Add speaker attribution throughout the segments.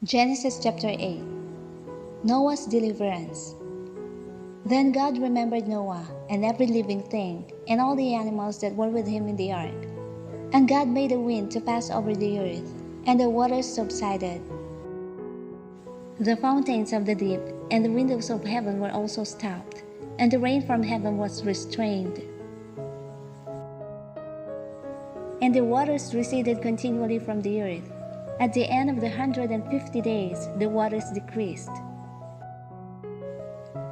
Speaker 1: Genesis chapter 8. Noah's deliverance. Then God remembered Noah and every living thing and all the animals that were with him in the ark. And God made a wind to pass over the earth, and the waters subsided. The fountains of the deep and the windows of heaven were also stopped, and the rain from heaven was restrained. And the waters receded continually from the earth. At the end of the 150 days, the waters decreased.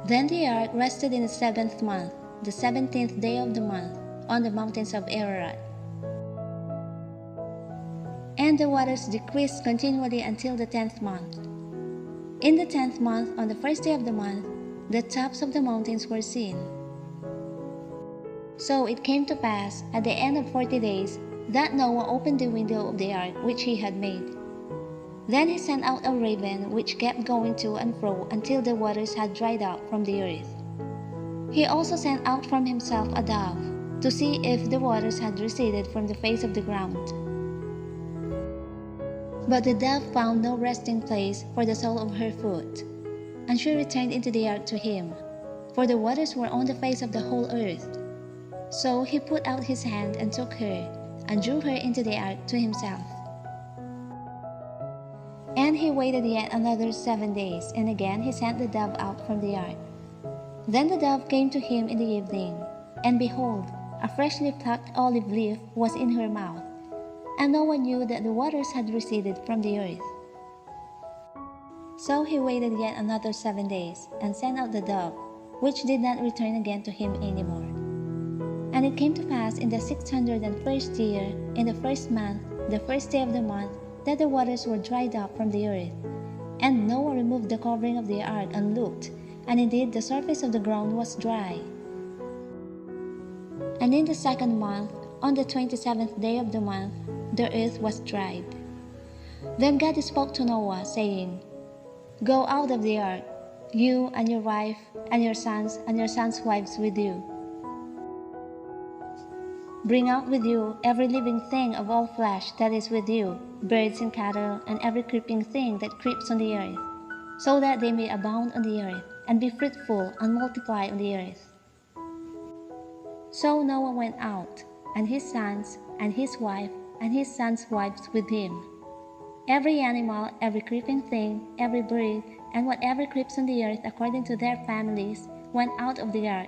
Speaker 1: Then the ark rested in the 7th month, the 17th day of the month, on the mountains of Ararat. And the waters decreased continually until the 10th month. In the 10th month, on the first day of the month, the tops of the mountains were seen. So it came to pass, at the end of 40 days, that Noah opened the window of the ark which he had made. Then he sent out a raven which kept going to and fro until the waters had dried up from the earth. He also sent out from himself a dove to see if the waters had receded from the face of the ground. But the dove found no resting place for the sole of her foot, and she returned into the ark to him, for the waters were on the face of the whole earth. So he put out his hand and took her, and drew her into the ark to himself. And he waited yet another 7 days, and again he sent the dove out from the ark. Then the dove came to him in the evening, and behold, a freshly plucked olive leaf was in her mouth, and no one knew that the waters had receded from the earth. So he waited yet another 7 days, and sent out the dove, which did not return again to him any more. And it came to pass in the 601st year, in the 1st month, the 1st day of the month, that the waters were dried up from the earth. And Noah removed the covering of the ark and looked, and indeed the surface of the ground was dry. And in the 2nd month, on the 27th day of the month, the earth was dried. Then God spoke to Noah, saying, "Go out of the ark, you and your wife, and your sons' wives with you. Bring out with you every living thing of all flesh that is with you, birds and cattle, and every creeping thing that creeps on the earth, so that they may abound on the earth, and be fruitful and multiply on the earth." So Noah went out, and his sons, and his wife, and his sons' wives with him. Every animal, every creeping thing, every bird, and whatever creeps on the earth according to their families, went out of the ark,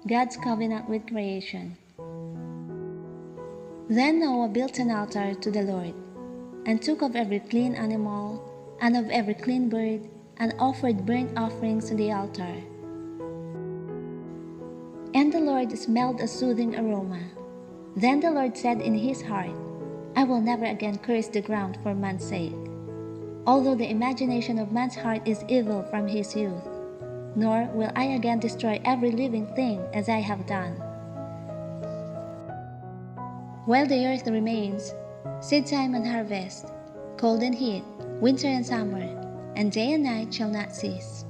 Speaker 1: God's covenant with creation. Then Noah built an altar to the Lord, and took of every clean animal, and of every clean bird, and offered burnt offerings on the altar. And the Lord smelled a soothing aroma. Then the Lord said in his heart, "I will never again curse the ground for man's sake, although the imagination of man's heart is evil from his youth, nor will I again destroy every living thing as I have done. While the earth remains, seedtime and harvest, cold and heat, winter and summer, and day and night shall not cease.